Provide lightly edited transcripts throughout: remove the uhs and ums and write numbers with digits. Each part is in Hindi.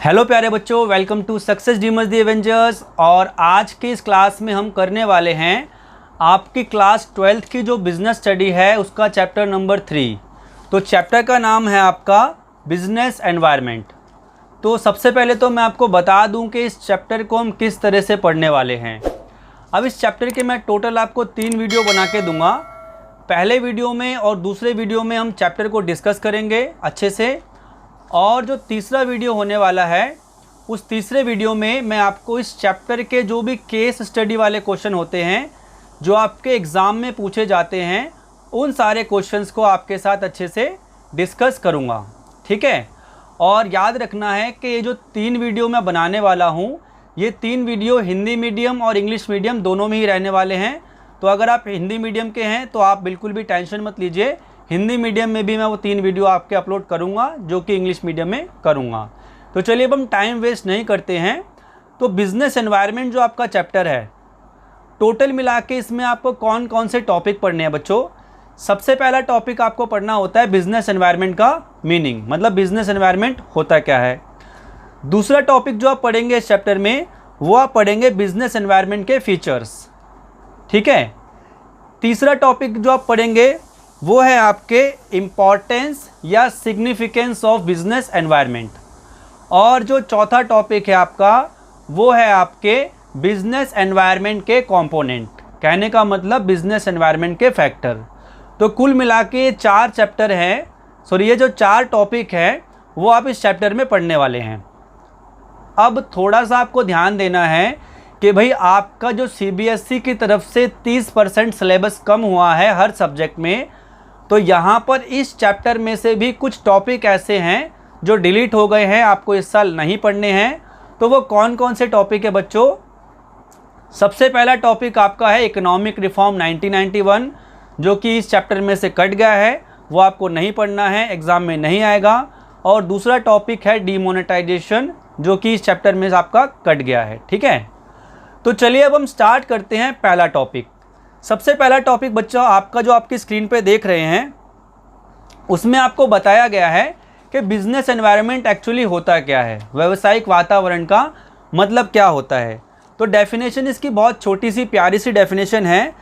हेलो प्यारे बच्चों, welcome to Success Dreamers the Avengers. और आज के इस क्लास में हम करने वाले हैं आपकी क्लास 12th की जो बिज़नेस स्टडी है उसका चैप्टर नंबर 3। तो चैप्टर का नाम है आपका बिजनेस एनवायरनमेंट। तो सबसे पहले तो मैं आपको बता दूं कि इस चैप्टर को हम किस तरह से पढ़ने वाले हैं। अब इस चैप्टर के मैं टोटल आपको 3 वीडियो बना के दूंगा। पहले वीडियो में और दूसरे वीडियो में हम चैप्टर को डिस्कस करेंगे अच्छे से, और जो तीसरा वीडियो होने वाला है उस तीसरे वीडियो में मैं आपको इस चैप्टर के जो भी केस स्टडी वाले क्वेश्चन होते हैं जो आपके एग्ज़ाम में पूछे जाते हैं उन सारे क्वेश्चंस को आपके साथ अच्छे से डिस्कस करूंगा, ठीक है। और याद रखना है कि ये जो 3 वीडियो मैं बनाने वाला हूँ ये 3 वीडियो हिंदी मीडियम और इंग्लिश मीडियम दोनों में ही रहने वाले हैं। तो अगर आप हिंदी मीडियम के हैं तो आप बिल्कुल भी टेंशन मत लीजिए, हिंदी मीडियम में भी मैं वो 3 वीडियो आपके अपलोड करूंगा जो कि इंग्लिश मीडियम में करूंगा। तो चलिए अब हम टाइम वेस्ट नहीं करते हैं। तो बिज़नेस एनवायरनमेंट जो आपका चैप्टर है, टोटल मिला के इसमें आपको कौन कौन से टॉपिक पढ़ने हैं बच्चों। सबसे पहला टॉपिक आपको पढ़ना होता है बिज़नेस एनवायरनमेंट का मीनिंग, मतलब बिज़नेस एनवायरनमेंट होता क्या है। दूसरा टॉपिक जो आप पढ़ेंगे इस चैप्टर में वो आप पढ़ेंगे बिज़नेस एनवायरनमेंट के फीचर्स, ठीक है। तीसरा टॉपिक जो आप पढ़ेंगे वो है आपके इम्पॉर्टेंस या सिग्निफिकेंस ऑफ बिजनेस एनवायरनमेंट। और जो चौथा टॉपिक है आपका वो है आपके बिजनेस एनवायरनमेंट के कंपोनेंट, कहने का मतलब बिजनेस एनवायरनमेंट के फैक्टर। तो कुल मिला के 4 चैप्टर हैं, सॉरी ये जो 4 टॉपिक हैं वो आप इस चैप्टर में पढ़ने वाले हैं। अब थोड़ा सा आपको ध्यान देना है कि भाई आपका जो CBSE की तरफ से 30% सिलेबस कम हुआ है हर सब्जेक्ट में, तो यहाँ पर इस चैप्टर में से भी कुछ टॉपिक ऐसे हैं जो डिलीट हो गए हैं, आपको इस साल नहीं पढ़ने हैं। तो वो कौन कौन से टॉपिक है बच्चों। सबसे पहला टॉपिक आपका है इकोनॉमिक रिफॉर्म 1991 जो कि इस चैप्टर में से कट गया है, वो आपको नहीं पढ़ना है, एग्ज़ाम में नहीं आएगा। और दूसरा टॉपिक है डीमोनेटाइजेशन जो कि इस चैप्टर में आपका कट गया है, ठीक है। तो चलिए अब हम स्टार्ट करते हैं पहला टॉपिक। सबसे पहला टॉपिक बच्चों आपका जो आपकी स्क्रीन पे देख रहे हैं उसमें आपको बताया गया है कि बिजनेस एनवायरनमेंट एक्चुअली होता क्या है, व्यावसायिक वातावरण का मतलब क्या होता है। तो डेफिनेशन इसकी बहुत छोटी सी प्यारी सी डेफिनेशन है।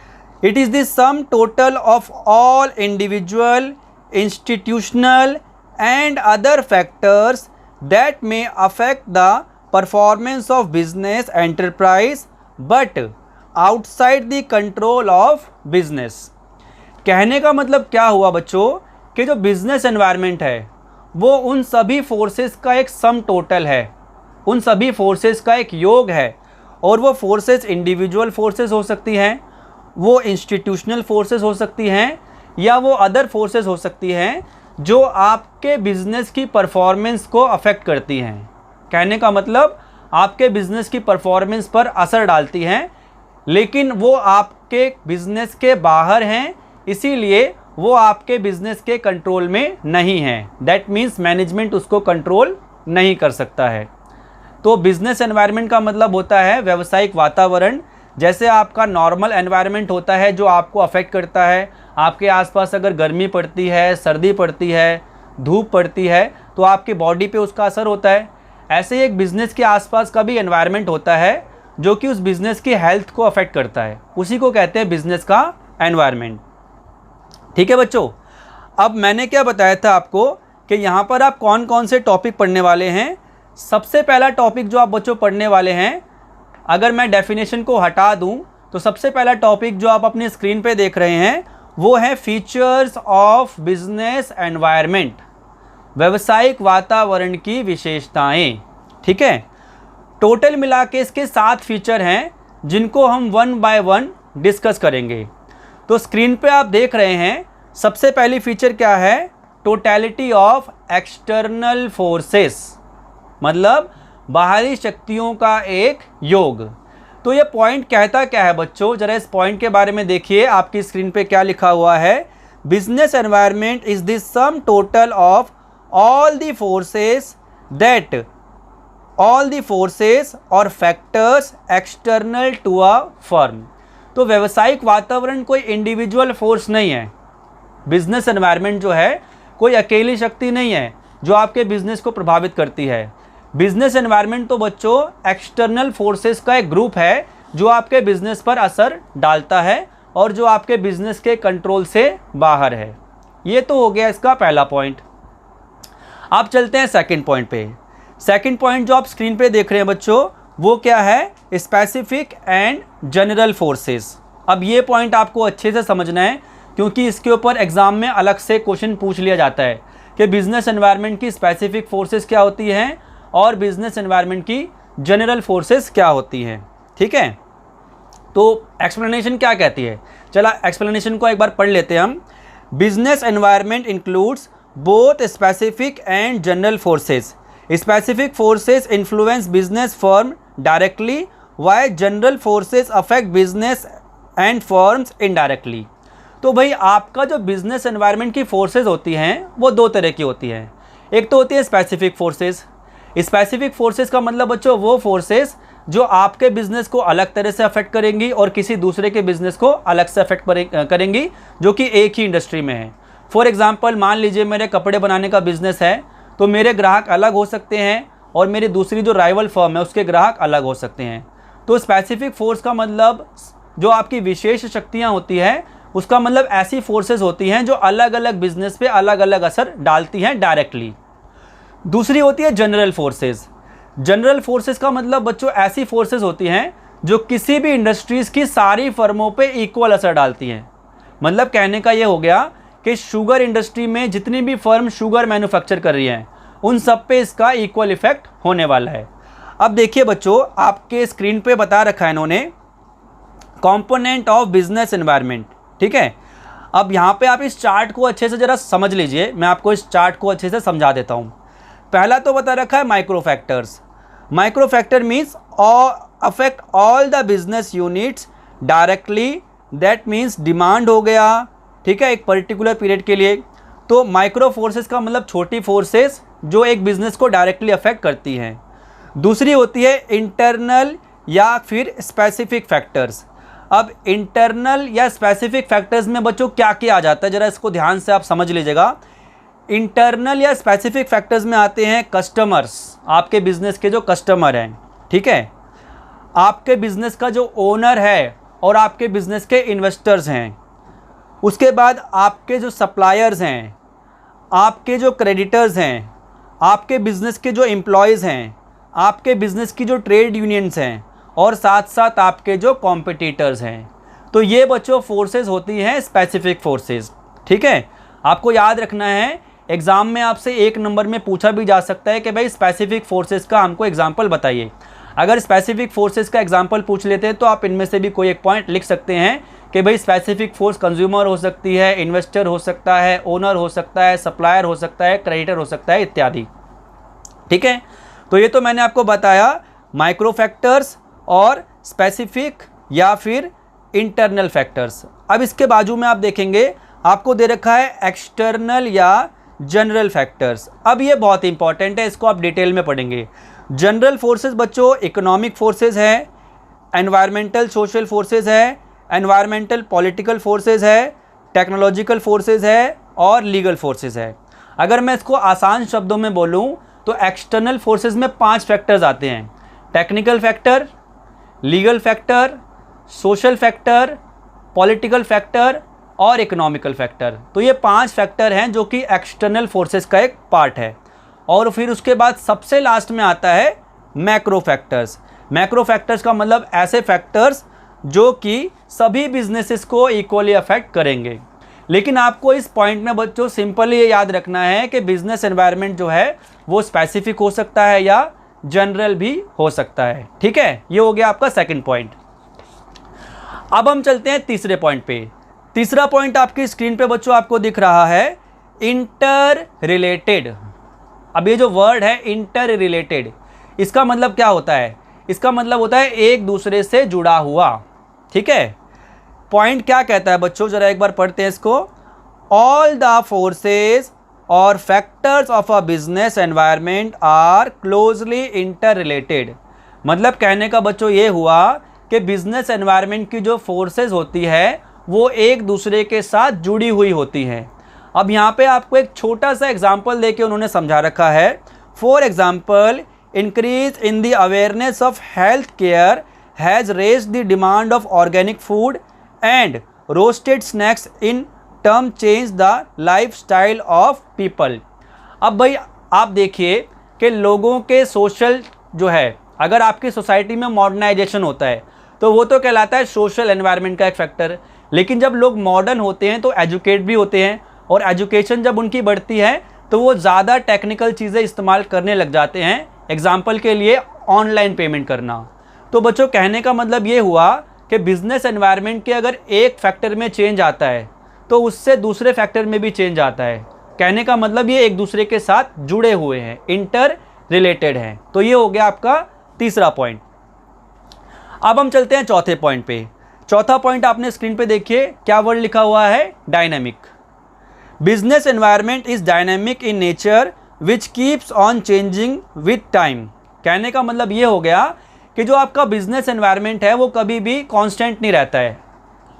It is the sum total of all individual, institutional and other factors that may affect the performance of business enterprise but outside the control of business. कहने का मतलब क्या हुआ बच्चों कि जो बिजनेस एनवायरनमेंट है वो उन सभी फोर्सेस का एक सम टोटल है, उन सभी फोर्सेस का एक योग है। और वो फोर्सेस इंडिविजुअल फोर्सेस हो सकती हैं, वो इंस्टीट्यूशनल फोर्सेस हो सकती हैं, या वो अदर फोर्सेस हो सकती हैं जो आपके बिजनेस की परफॉर्मेंस को अफेक्ट करती हैं। कहने का मतलब आपके बिजनेस की परफॉर्मेंस पर असर डालती हैं, लेकिन वो आपके बिजनेस के बाहर हैं, इसीलिए वो आपके बिजनेस के कंट्रोल में नहीं हैं। दैट मीन्स मैनेजमेंट उसको कंट्रोल नहीं कर सकता है। तो बिजनेस एनवायरनमेंट का मतलब होता है व्यावसायिक वातावरण। जैसे आपका नॉर्मल एनवायरनमेंट होता है जो आपको अफेक्ट करता है, आपके आसपास अगर गर्मी पड़ती है, सर्दी पड़ती है, धूप पड़ती है तो आपकी बॉडी पे उसका असर होता है। ऐसे ही एक बिज़नेस के आसपास का भी एनवायरनमेंट होता है जो कि उस बिज़नेस की हेल्थ को अफेक्ट करता है, उसी को कहते हैं बिज़नेस का एनवायरनमेंट, ठीक है बच्चों। अब मैंने क्या बताया था आपको कि यहाँ पर आप कौन कौन से टॉपिक पढ़ने वाले हैं। सबसे पहला टॉपिक जो आप बच्चों पढ़ने वाले हैं, अगर मैं डेफिनेशन को हटा दूँ तो सबसे पहला टॉपिक जो आप अपनी स्क्रीन पे देख रहे हैं वो है फीचर्स ऑफ बिजनेस एनवायरनमेंट, व्यावसायिक वातावरण की विशेषताएं, ठीक है। टोटल मिला के इसके 7 फीचर हैं जिनको हम 1 बाय 1 डिस्कस करेंगे। तो स्क्रीन पे आप देख रहे हैं सबसे पहली फीचर क्या है, टोटलिटी ऑफ एक्सटर्नल फोर्सेस, मतलब बाहरी शक्तियों का एक योग। तो ये पॉइंट कहता क्या है बच्चों, जरा इस पॉइंट के बारे में देखिए। आपकी स्क्रीन पे क्या लिखा हुआ है, business environment is the sum total of all the forces that all the forces और factors external to a firm. तो व्यावसायिक वातावरण कोई इंडिविजुअल फोर्स नहीं है, बिजनेस एनवायरनमेंट जो है कोई अकेली शक्ति नहीं है जो आपके बिजनेस को प्रभावित करती है। बिजनेस एनवायरनमेंट तो बच्चों एक्सटर्नल फोर्सेस का एक ग्रुप है जो आपके बिजनेस पर असर डालता है और जो आपके बिजनेस के कंट्रोल से बाहर है। ये तो हो गया इसका पहला पॉइंट। अब चलते हैं सेकंड पॉइंट पे। सेकंड पॉइंट जो आप स्क्रीन पे देख रहे हैं बच्चों, वो क्या है? Specific and general forces. अब ये पॉइंट आपको अच्छे से समझना है क्योंकि इसके ऊपर एग्जाम में अलग से क्वेश्चन पूछ लिया जाता है कि बिजनेस एनवायरनमेंट की स्पेसिफिक फोर्सेस क्या होती हैं और बिजनेस एनवायरनमेंट की जनरल फोर्सेस क्या होती हैं। ठीक है, तो एक्सप्लेनेशन क्या कहती है? चला एक्सप्लेनेशन को एक बार पढ़ लेते हैं हम। Business environment includes both specific and general forces. Specific forces influence business firm directly while general forces affect business and firms indirectly. तो भाई आपका जो बिजनेस एनवायरनमेंट की फोर्सेस होती हैं वो दो तरह की होती हैं। एक तो होती है स्पेसिफिक फोर्सेस। स्पेसिफिक फोर्सेस का मतलब बच्चों वो फोर्सेस जो आपके बिजनेस को अलग तरह से अफेक्ट करेंगी और किसी दूसरे के बिजनेस को अलग से अफेक्ट करेंगी जो कि एक ही इंडस्ट्री में है। फॉर एग्जांपल मान लीजिए मेरे कपड़े बनाने का बिजनेस है तो मेरे ग्राहक अलग हो सकते हैं और मेरी दूसरी जो राइवल फर्म है उसके ग्राहक अलग हो सकते हैं। तो स्पेसिफिक फोर्स का मतलब जो आपकी विशेष शक्तियाँ होती हैं उसका मतलब ऐसी फोर्सेस होती हैं जो अलग अलग बिजनेस पे अलग अलग असर डालती हैं डायरेक्टली। दूसरी होती है जनरल फोर्सेस। जनरल फोर्सेस का मतलब बच्चों ऐसी फोर्सेस होती हैं जो किसी भी इंडस्ट्रीज़ की सारी फर्मों पे इक्वल असर डालती हैं। मतलब कहने का ये हो गया कि शुगर इंडस्ट्री में जितनी भी फर्म शुगर मैन्युफैक्चर कर रही हैं उन सब पे इसका इक्वल इफेक्ट होने वाला है। अब देखिए बच्चों, आपके स्क्रीन पे बता रखा है इन्होंने कंपोनेंट ऑफ बिजनेस एनवायरनमेंट। ठीक है, अब यहाँ पे आप इस चार्ट को अच्छे से ज़रा समझ लीजिए। मैं आपको इस चार्ट को अच्छे से समझा देता हूँ। पहला तो बता रखा है micro factors. Micro factor means affect all the business units directly. That means demand हो गया, ठीक है, एक पर्टिकुलर पीरियड के लिए। तो माइक्रो फोर्सेस का मतलब छोटी फोर्सेस जो एक बिजनेस को डायरेक्टली अफेक्ट करती हैं। दूसरी होती है इंटरनल या फिर स्पेसिफिक फैक्टर्स। अब इंटरनल या स्पेसिफिक फैक्टर्स में बच्चों क्या क्या आ जाता है, ज़रा इसको ध्यान से आप समझ लीजिएगा। इंटरनल या स्पेसिफिक फैक्टर्स में आते हैं कस्टमर्स, आपके बिजनेस के जो कस्टमर हैं, ठीक है, आपके बिजनेस का जो ओनर है और आपके बिजनेस के इन्वेस्टर्स हैं। उसके बाद आपके जो सप्लायर्स हैं, आपके जो क्रेडिटर्स हैं, आपके बिजनेस के जो एम्प्लॉयज़ हैं, आपके बिजनेस की जो ट्रेड यूनियंस हैं और साथ साथ आपके जो कॉम्पिटिटर्स हैं। तो ये बच्चों फोर्सेस होती हैं स्पेसिफिक फोर्सेस। ठीक है, आपको याद रखना है, एग्ज़ाम में आपसे एक नंबर में पूछा भी जा सकता है कि भाई स्पेसिफिक फोर्सेस का हमको एग्जांपल बताइए। अगर स्पेसिफिक फोर्सेस का एग्जांपल पूछ लेते हैं तो आप इनमें से भी कोई एक पॉइंट लिख सकते हैं कि भाई स्पेसिफिक फोर्स कंज्यूमर हो सकती है, इन्वेस्टर हो सकता है, ओनर हो सकता है, सप्लायर हो सकता है, क्रेडिटर हो सकता है इत्यादि। ठीक है, तो ये तो मैंने आपको बताया माइक्रो फैक्टर्स और स्पेसिफिक या फिर इंटरनल फैक्टर्स। अब इसके बाजू में आप देखेंगे आपको दे रखा है एक्सटर्नल या जनरल फैक्टर्स। अब ये बहुत इंपॉर्टेंट है, इसको आप डिटेल में पढ़ेंगे। जनरल फोर्सेस बच्चों इकोनॉमिक फोर्सेस है, एनवायरमेंटल सोशल फोर्सेस है, एनवायरमेंटल पॉलिटिकल फोर्सेस है, टेक्नोलॉजिकल फोर्सेस है और लीगल फोर्सेस है। अगर मैं इसको आसान शब्दों में बोलूँ तो एक्सटर्नल फोर्सेस में 5 फैक्टर्स आते हैं: technical factor, legal factor, social factor, political factor और इकोनॉमिकल फैक्टर। तो ये 5 फैक्टर हैं जो कि एक्सटर्नल फोर्सेस का एक पार्ट है। और फिर उसके बाद सबसे लास्ट में आता है मैक्रो फैक्टर्स। मैक्रो फैक्टर्स का मतलब ऐसे फैक्टर्स जो कि सभी बिजनेसेस को इक्वली अफेक्ट करेंगे। लेकिन आपको इस पॉइंट में बच्चों सिंपली ये याद रखना है कि बिजनेस एनवायरनमेंट जो है वो स्पेसिफिक हो सकता है या जनरल भी हो सकता है। ठीक है, ये हो गया आपका सेकंड पॉइंट। अब हम चलते हैं तीसरे पॉइंट पे। तीसरा पॉइंट आपकी स्क्रीन पे बच्चों आपको दिख रहा है इंटर रिलेटेड। अब ये जो वर्ड है इंटर रिलेटेड, इसका मतलब क्या होता है? इसका मतलब होता है एक दूसरे से जुड़ा हुआ। ठीक है, पॉइंट क्या कहता है बच्चों, जरा एक बार पढ़ते हैं इसको। ऑल द फोर्सेस और factors of a business environment are closely interrelated. मतलब कहने का बच्चों ये हुआ कि बिजनेस एनवायरनमेंट की जो फोर्सेस होती है वो एक दूसरे के साथ जुड़ी हुई होती हैं। अब यहाँ पे आपको एक छोटा सा एग्जाम्पल देके उन्होंने समझा रखा है। For example increase in the awareness of health care has raised the demand of organic food and roasted snacks in term change the lifestyle of people। अब भाई आप देखिए कि लोगों के सोशल जो है, अगर आपकी सोसाइटी में मॉडर्नाइजेशन होता है तो वो तो कहलाता है सोशल एनवायरनमेंट का एक फैक्टर। लेकिन जब लोग मॉडर्न होते हैं तो एजुकेट भी होते हैं, और एजुकेशन जब उनकी बढ़ती है तो वो ज़्यादा टेक्निकल चीज़ें इस्तेमाल करने लग जाते हैं। एग्जाम्पल के लिए ऑनलाइन पेमेंट करना। तो बच्चों कहने का मतलब ये हुआ कि बिज़नेस एनवायरनमेंट के अगर एक फैक्टर में चेंज आता है तो उससे दूसरे फैक्टर में भी चेंज आता है। कहने का मतलब ये एक दूसरे के साथ जुड़े हुए हैं, इंटर रिलेटेड हैं। तो ये हो गया आपका तीसरा पॉइंट। अब हम चलते हैं चौथे पॉइंट पे। चौथा पॉइंट आपने स्क्रीन पे देखिए, क्या वर्ड लिखा हुआ है? Dynamic. Business environment is dynamic in nature which keeps on changing with time. कहने का मतलब ये हो गया कि जो आपका बिजनेस एनवायरनमेंट है वो कभी भी कांस्टेंट नहीं रहता है।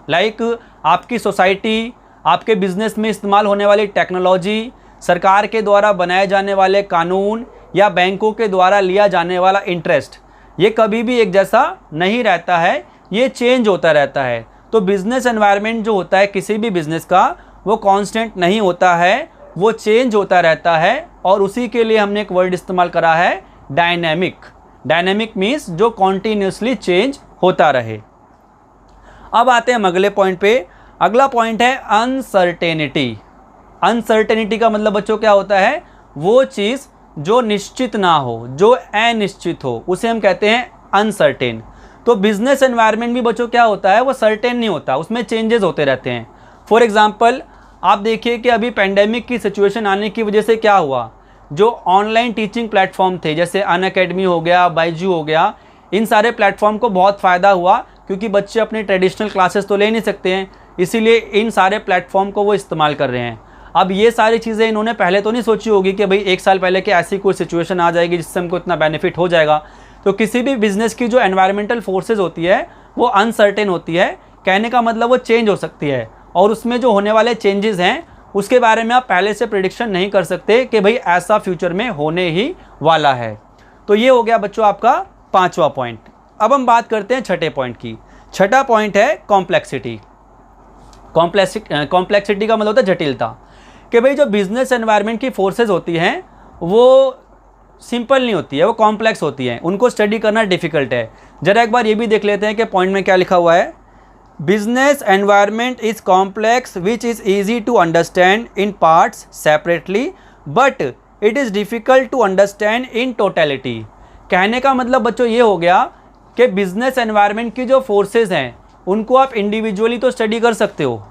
लाइक आपकी सोसाइटी, आपके बिजनेस में इस्तेमाल होने वाली टेक्नोलॉजी, सरकार के द्वारा बनाए जाने वाले कानून या बैंकों के द्वारा लिया जाने वाला इंटरेस्ट, ये कभी भी एक जैसा नहीं रहता है, ये चेंज होता रहता है। तो बिजनेस एनवायरनमेंट जो होता है किसी भी बिजनेस का, वो कांस्टेंट नहीं होता है, वो चेंज होता रहता है। और उसी के लिए हमने एक वर्ड इस्तेमाल करा है डायनेमिक। डायनेमिक मीन्स जो कॉन्टिन्यूसली चेंज होता रहे। अब आते हैं हम अगले पॉइंट पे। अगला पॉइंट है अनसर्टेनिटी। अनसर्टेनिटी का मतलब बच्चों क्या होता है? वो चीज़ जो निश्चित ना हो, जो अनिश्चित हो, उसे हम कहते हैं अनसर्टेन। तो बिजनेस एनवायरनमेंट भी बच्चों क्या होता है? वो सर्टेन नहीं होता, उसमें चेंजेस होते रहते हैं। फॉर एग्जाम्पल आप देखिए कि अभी पेंडेमिक की सिचुएशन आने की वजह से क्या हुआ, जो ऑनलाइन टीचिंग प्लेटफॉर्म थे जैसे अनअकैडमी हो गया, बायजू हो गया, इन सारे प्लेटफॉर्म को बहुत फ़ायदा हुआ क्योंकि बच्चे अपने ट्रेडिशनल क्लासेस तो ले नहीं सकते हैं, इसीलिए इन सारे प्लेटफॉर्म को वो इस्तेमाल कर रहे हैं। अब ये सारी चीज़ें इन्होंने पहले तो नहीं सोची होगी कि भाई एक साल पहले कि ऐसी कोई सिचुएशन आ जाएगी जिससे हमको इतना बेनिफिट हो जाएगा। तो किसी भी बिजनेस की जो एनवायरमेंटल फोर्सेज होती है वो अनसर्टेन होती है। कहने का मतलब वो चेंज हो सकती है, और उसमें जो होने वाले चेंजेस हैं उसके बारे में आप पहले से प्रेडिक्शन नहीं कर सकते कि भाई ऐसा फ्यूचर में होने ही वाला है। तो ये हो गया बच्चों आपका पांचवा पॉइंट। अब हम बात करते हैं छठे पॉइंट की। छठा पॉइंट है कॉम्प्लेक्सिटी। कॉम्प्लेक्सिटी का मतलब होता है जटिलता, कि भाई जो बिजनेस एनवायरनमेंट की फोर्सेज होती हैं वो सिंपल नहीं होती है, वो कॉम्प्लेक्स होती हैं, उनको स्टडी करना डिफ़िकल्ट है। ज़रा एक बार ये भी देख लेते हैं कि पॉइंट में क्या लिखा हुआ है। Business environment is complex which is easy to understand in parts separately but it is difficult to understand in totality. कहने का मतलब बच्चों ये हो गया कि बिजनेस एनवायरनमेंट की जो फोर्सेज हैं उनको आप इंडिविजुअली तो स्टडी कर सकते हो,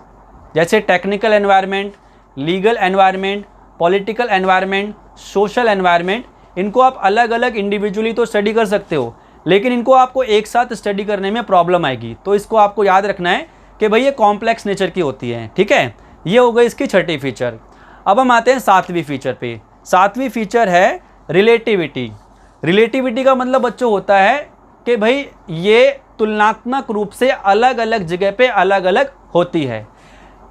जैसे technical environment, legal environment, political environment, social environment, इनको आप अलग अलग इंडिविजुअली तो स्टडी कर सकते हो, लेकिन इनको आपको एक साथ स्टडी करने में प्रॉब्लम आएगी। तो इसको आपको याद रखना है कि भाई ये कॉम्प्लेक्स नेचर की होती है। ठीक है, ये हो गई इसकी छठी फीचर। अब हम आते हैं सातवीं फीचर पे। सातवीं फीचर है रिलेटिविटी। रिलेटिविटी का मतलब बच्चों होता है कि भाई ये तुलनात्मक रूप से अलग अलग जगह पे अलग अलग होती है।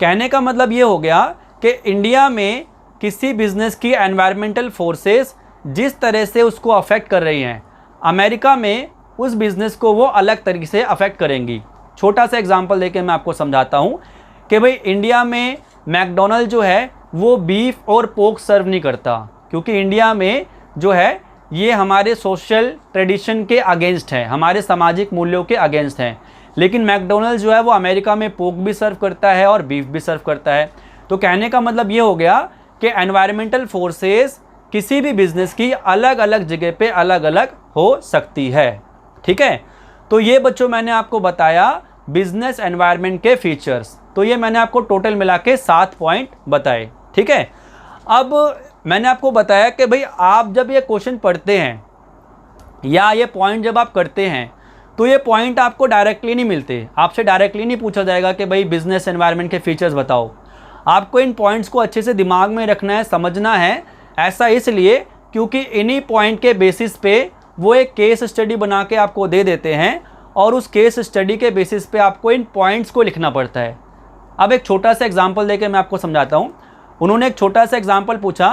कहने का मतलब ये हो गया कि इंडिया में किसी बिजनेस की एनवायरमेंटल फोर्सेस जिस तरह से उसको अफेक्ट कर रही हैं, अमेरिका में उस बिज़नेस को वो अलग तरीके से अफेक्ट करेंगी। छोटा सा एग्जांपल देके मैं आपको समझाता हूँ कि भाई इंडिया में मैकडोनल्ड जो है वो बीफ और पोर्क सर्व नहीं करता, क्योंकि इंडिया में जो है ये हमारे सोशल ट्रेडिशन के अगेंस्ट है, हमारे सामाजिक मूल्यों के अगेंस्ट हैं। लेकिन मैकडोनल्ड जो है वो अमेरिका में पोर्क भी सर्व करता है और बीफ भी सर्व करता है। तो कहने का मतलब ये हो गया कि एनवायरमेंटल फोर्सेस किसी भी बिजनेस की अलग अलग जगह पे अलग अलग हो सकती है। ठीक है, तो ये बच्चों मैंने आपको बताया बिजनेस एनवायरनमेंट के फीचर्स। तो ये मैंने आपको टोटल मिला के 7 पॉइंट बताए। ठीक है, अब मैंने आपको बताया कि भाई आप जब ये क्वेश्चन पढ़ते हैं या ये पॉइंट जब आप करते हैं तो ये पॉइंट आपको डायरेक्टली नहीं मिलते, आपसे डायरेक्टली नहीं पूछा जाएगा कि भाई बिजनेस एनवायरनमेंट के फीचर्स बताओ। आपको इन पॉइंट्स को अच्छे से दिमाग में रखना है, समझना है। ऐसा इसलिए क्योंकि इन्हीं पॉइंट के बेसिस पे वो एक केस स्टडी बना के आपको दे देते हैं और उस केस स्टडी के बेसिस पे आपको इन पॉइंट्स को लिखना पड़ता है। अब एक छोटा सा एग्जांपल देके मैं आपको समझाता हूँ। उन्होंने एक छोटा सा एग्जांपल पूछा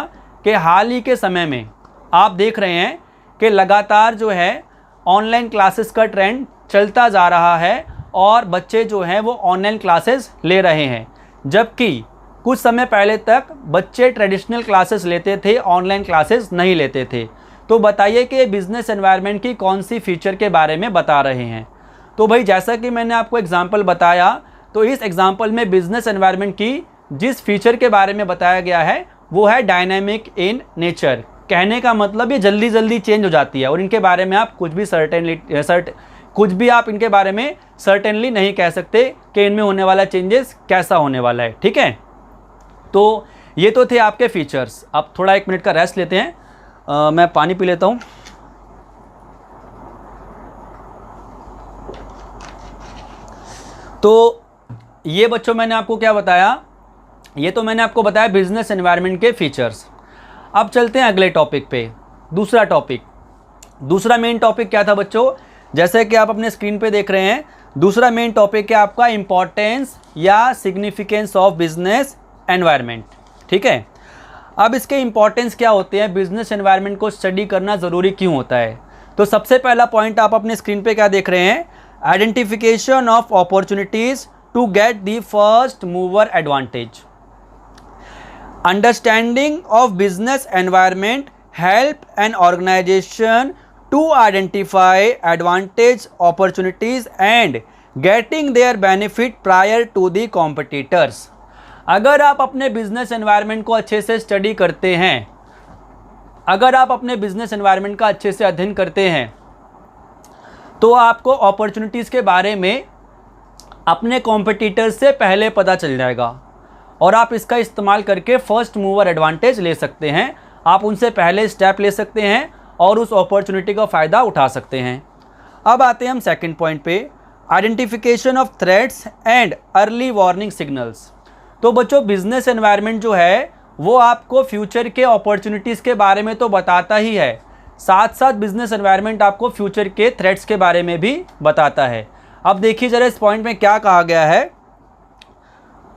कि हाल ही के समय में आप देख रहे हैं कि लगातार जो है ऑनलाइन क्लासेस का ट्रेंड चलता जा रहा है और बच्चे जो हैं वो ऑनलाइन क्लासेस ले रहे हैं, जबकि कुछ समय पहले तक बच्चे ट्रेडिशनल क्लासेस लेते थे, ऑनलाइन क्लासेस नहीं लेते थे। तो बताइए कि बिज़नेस एनवायरनमेंट की कौन सी फीचर के बारे में बता रहे हैं। तो भाई जैसा कि मैंने आपको एग्जांपल बताया, तो इस एग्जांपल में बिज़नेस एनवायरनमेंट की जिस फीचर के बारे में बताया गया है वो है डायनामिक इन नेचर। कहने का मतलब ये जल्दी जल्दी चेंज हो जाती है और इनके बारे में आप कुछ भी इनके बारे में सर्टेनली नहीं कह सकते कि इनमें होने वाला चेंजेस कैसा होने वाला है। ठीक है, तो ये तो थे आपके फीचर्स। अब थोड़ा 1 मिनट का रेस्ट लेते हैं, मैं पानी पी लेता हूँ। तो ये बच्चों मैंने आपको क्या बताया, ये तो मैंने आपको बताया बिजनेस एनवायरनमेंट के फीचर्स। अब चलते हैं अगले टॉपिक पे। दूसरा मेन टॉपिक क्या था बच्चों, जैसे कि आप अपने स्क्रीन पे देख रहे हैं, दूसरा मेन टॉपिक है आपका इंपॉर्टेंस या सिग्निफिकेंस ऑफ बिजनेस एनवायरनमेंट। ठीक है, अब इसके इंपॉर्टेंस क्या होते हैं, बिजनेस एनवायरनमेंट को स्टडी करना ज़रूरी क्यों होता है। तो सबसे पहला पॉइंट आप अपने स्क्रीन पे क्या देख रहे हैं, identification of opportunities to get the first mover advantage. Understanding of business environment help an organization to identify advantage opportunities and getting their benefit prior to the competitors। अगर आप अपने बिजनेस एनवायरनमेंट को अच्छे से स्टडी करते हैं, अगर आप अपने बिजनेस एनवायरनमेंट का अच्छे से अध्ययन करते हैं, तो आपको अपॉर्चुनिटीज़ के बारे में अपने कॉम्पिटिटर्स से पहले पता चल जाएगा और आप इसका इस्तेमाल करके फर्स्ट मूवर एडवांटेज ले सकते हैं। आप उनसे पहले स्टेप ले सकते हैं और उस अपॉर्चुनिटी का फ़ायदा उठा सकते हैं। अब आते हैं हम सेकंड पॉइंट पे, identification of threats and early warning signals. तो बच्चों बिजनेस एनवायरनमेंट जो है वो आपको फ्यूचर के अपॉर्चुनिटीज़ के बारे में तो बताता ही है, साथ साथ बिजनेस एनवायरनमेंट आपको फ्यूचर के थ्रेट्स के बारे में भी बताता है। अब देखिए ज़रा इस पॉइंट में क्या कहा गया है,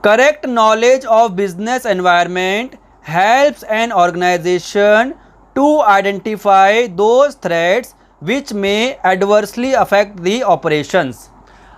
correct knowledge of business environment helps an organization to identify those threats which may adversely affect the operations.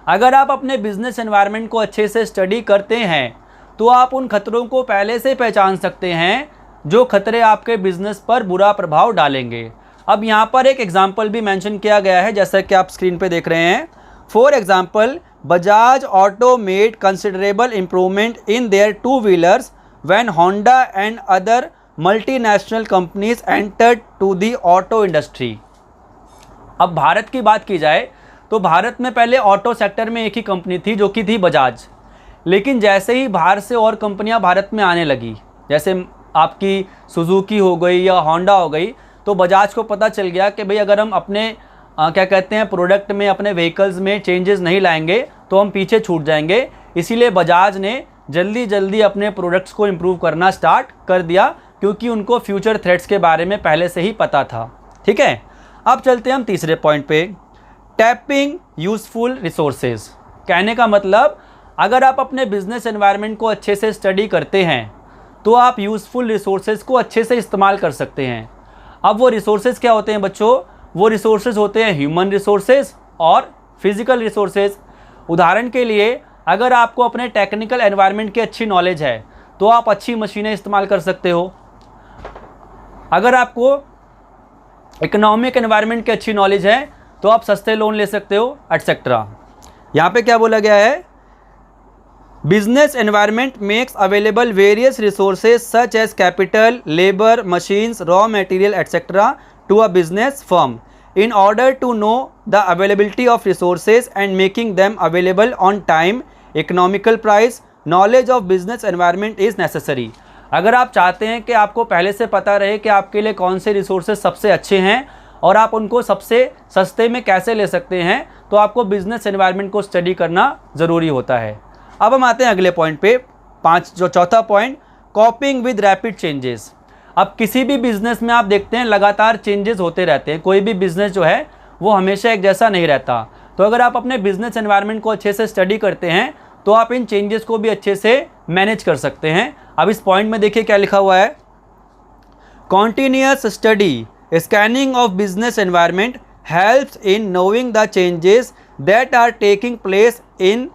अगर आप अपने बिजनेस एनवायरनमेंट को अच्छे से स्टडी करते हैं तो आप उन खतरों को पहले से पहचान सकते हैं जो खतरे आपके बिजनेस पर बुरा प्रभाव डालेंगे। अब यहाँ पर एक एग्जाम्पल भी मेंशन किया गया है, जैसा कि आप स्क्रीन पे देख रहे हैं। For example, Bajaj Auto made considerable improvement in their two-wheelers when Honda and other multinational companies entered to the auto industry। अब भारत की बात की जाए तो भारत में पहले ऑटो सेक्टर में एक ही कंपनी थी जो कि थी बजाज, लेकिन जैसे ही बाहर से और कंपनियां भारत में आने लगी, जैसे आपकी सुजुकी हो गई या होंडा हो गई, तो बजाज को पता चल गया कि भाई अगर हम अपने क्या कहते हैं प्रोडक्ट में, अपने व्हीकल्स में चेंजेस नहीं लाएंगे तो हम पीछे छूट जाएंगे। इसीलिए बजाज ने जल्दी जल्दी अपने प्रोडक्ट्स को इम्प्रूव करना स्टार्ट कर दिया, क्योंकि उनको फ्यूचर थ्रेट्स के बारे में पहले से ही पता था। ठीक है, अब चलते हैं हम तीसरे पॉइंट पे, टैपिंग यूजफुल रिसोर्सेज। कहने का मतलब, अगर आप अपने बिजनेस एनवायरनमेंट को अच्छे से स्टडी करते हैं तो आप यूजफुल रिसोर्सेज को अच्छे से इस्तेमाल कर सकते हैं। अब वो रिसोर्सेज क्या होते हैं बच्चों, वो रिसोर्सेज होते हैं ह्यूमन रिसोर्सेज और फिजिकल रिसोर्सेज। उदाहरण के लिए, अगर आपको अपने टेक्निकल एनवायरनमेंट की अच्छी नॉलेज है तो आप अच्छी मशीनें इस्तेमाल कर सकते हो। अगर आपको इकोनॉमिक एनवायरनमेंट की अच्छी नॉलेज है तो आप सस्ते लोन ले सकते हो, एटसेट्रा। यहाँ पे क्या बोला गया है, business environment makes available various resources such as capital, labour, machines, raw material etcetera to a business firm in order to know the availability of resources and making them available on time, economical price, knowledge of business environment is necessary। अगर आप चाहते हैं कि आपको पहले से पता रहे कि आपके लिए कौन से रिसोर्सेज सबसे अच्छे हैं और आप उनको सबसे सस्ते में कैसे ले सकते हैं, तो आपको बिजनेस एनवायरनमेंट को स्टडी करना ज़रूरी होता है। अब हम आते हैं अगले पॉइंट पे, चौथा पॉइंट, कॉपिंग विद रैपिड चेंजेस। अब किसी भी बिज़नेस में आप देखते हैं लगातार चेंजेस होते रहते हैं, कोई भी बिज़नेस जो है वो हमेशा एक जैसा नहीं रहता। तो अगर आप अपने बिज़नेस एनवायरनमेंट को अच्छे से स्टडी करते हैं तो आप इन चेंजेस को भी अच्छे से मैनेज कर सकते हैं। अब इस पॉइंट में देखिए क्या लिखा हुआ है, continuous study Scanning of business environment helps in knowing the changes that are taking place in,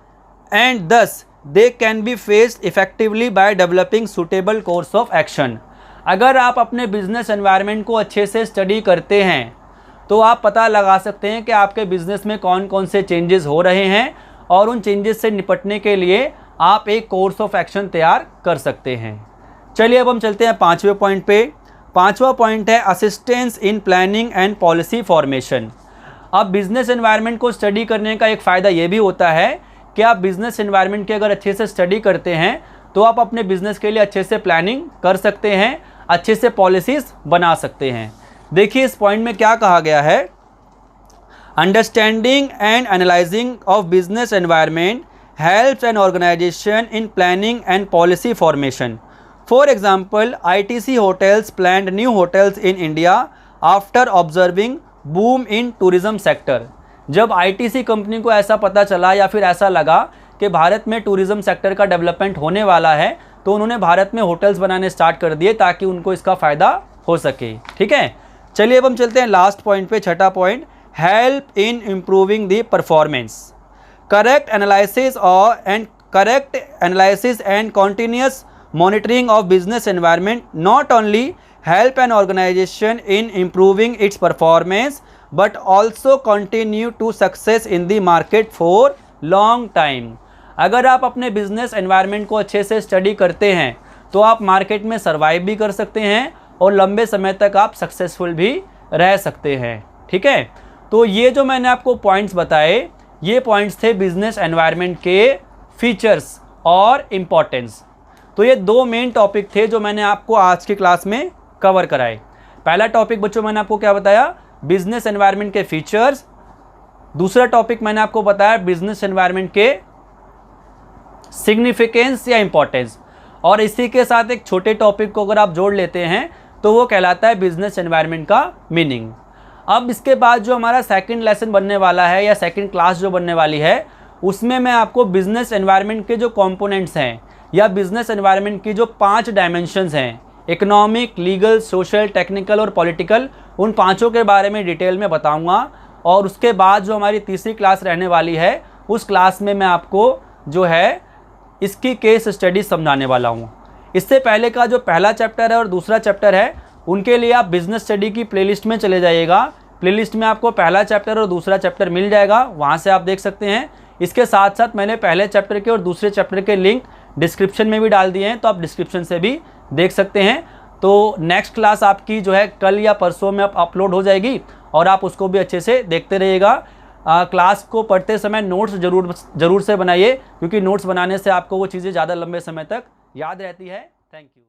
and thus they can be faced effectively by developing suitable course of action. अगर आप अपने बिजनेस एनवायरनमेंट को अच्छे से स्टडी करते हैं तो आप पता लगा सकते हैं कि आपके बिजनेस में कौन कौन से चेंजेस हो रहे हैं और उन चेंजेस से निपटने के लिए आप एक कोर्स ऑफ एक्शन तैयार कर सकते हैं। चलिए अब हम चलते हैं 5वें पॉइंट पे। 5वां पॉइंट है assistance in planning and policy formation. अब बिजनेस एनवायरनमेंट को स्टडी करने का एक फ़ायदा ये भी होता है कि आप बिजनेस एनवायरनमेंट की अगर अच्छे से स्टडी करते हैं तो आप अपने बिजनेस के लिए अच्छे से प्लानिंग कर सकते हैं, अच्छे से पॉलिसीज़ बना सकते हैं। देखिए इस पॉइंट में क्या कहा गया है, understanding and analysing of business environment helps an organisation in planning and policy formation. For example, ITC hotels planned new hotels in India after observing boom in tourism sector। जब ITC कंपनी को ऐसा पता चला या फिर ऐसा लगा कि भारत में टूरिज़्म सेक्टर का डेवलपमेंट होने वाला है तो उन्होंने भारत में होटल्स बनाने स्टार्ट कर दिए ताकि उनको इसका फ़ायदा हो सके। ठीक है, चलिए अब हम चलते हैं लास्ट पॉइंट पे, छठा point, help in improving the performance. Correct analysis and continuous monitoring of business environment not only help an organization in improving its performance but also continue to success in the market for long time। अगर आप अपने बिजनेस एनवायरनमेंट को अच्छे से स्टडी करते हैं तो आप मार्केट में सर्वाइव भी कर सकते हैं और लंबे समय तक आप सक्सेसफुल भी रह सकते हैं। ठीक है, तो ये जो मैंने आपको पॉइंट्स बताए ये पॉइंट्स थे बिजनेस एनवायरनमेंट के फीचर्स और इम्पोर्टेंस। तो ये दो मेन टॉपिक थे जो मैंने आपको आज की क्लास में कवर कराए। पहला टॉपिक बच्चों मैंने आपको क्या बताया, बिजनेस एनवायरनमेंट के फीचर्स। दूसरा टॉपिक मैंने आपको बताया बिजनेस एनवायरनमेंट के सिग्निफिकेंस या इंपॉर्टेंस, और इसी के साथ एक छोटे टॉपिक को अगर आप जोड़ लेते हैं तो वो कहलाता है बिजनेस एनवायरनमेंट का मीनिंग। अब इसके बाद जो हमारा सेकंड लेसन बनने वाला है या सेकंड क्लास जो बनने वाली है उसमें मैं आपको बिजनेस एनवायरनमेंट के जो कंपोनेंट्स हैं या बिजनेस एनवायरनमेंट की जो 5 डायमेंशंस हैं, इकोनॉमिक, लीगल, सोशल, टेक्निकल और पॉलिटिकल, उन पांचों के बारे में डिटेल में बताऊंगा। और उसके बाद जो हमारी तीसरी क्लास रहने वाली है उस क्लास में मैं आपको जो है इसकी केस स्टडी समझाने वाला हूँ। इससे पहले का जो पहला चैप्टर है और दूसरा चैप्टर है उनके लिए आप बिजनेस स्टडी की प्लेलिस्ट में चले जाइएगा। प्लेलिस्ट में आपको पहला चैप्टर और दूसरा चैप्टर मिल जाएगा, वहाँ से आप देख सकते हैं। इसके साथ साथ मैंने पहले चैप्टर के और दूसरे चैप्टर के लिंक डिस्क्रिप्शन में भी डाल दिए हैं, तो आप डिस्क्रिप्शन से भी देख सकते हैं। तो नेक्स्ट क्लास आपकी जो है कल या परसों में अपलोड हो जाएगी और आप उसको भी अच्छे से देखते रहिएगा। क्लास को पढ़ते समय नोट्स ज़रूर से बनाइए, क्योंकि नोट्स बनाने से आपको वो चीज़ें ज़्यादा लंबे समय तक याद रहती है। Thank you.